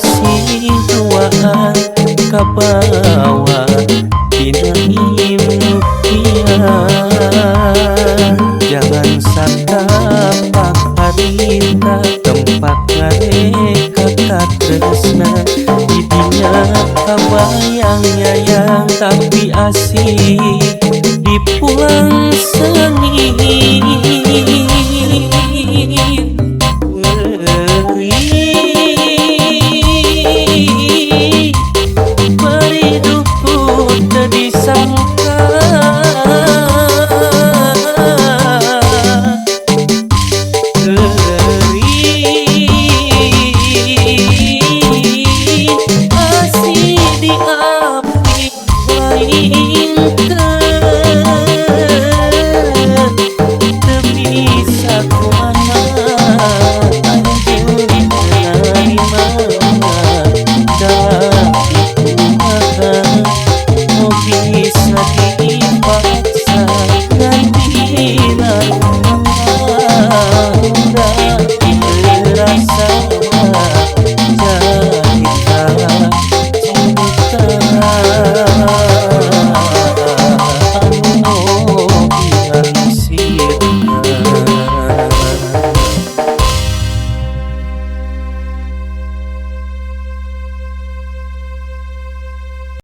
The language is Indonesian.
kasih duaan kabawa dina impian. Jangan satapak harita tempat ngareka katresna didinya kabayang nyayang tapi asih dipulang seni.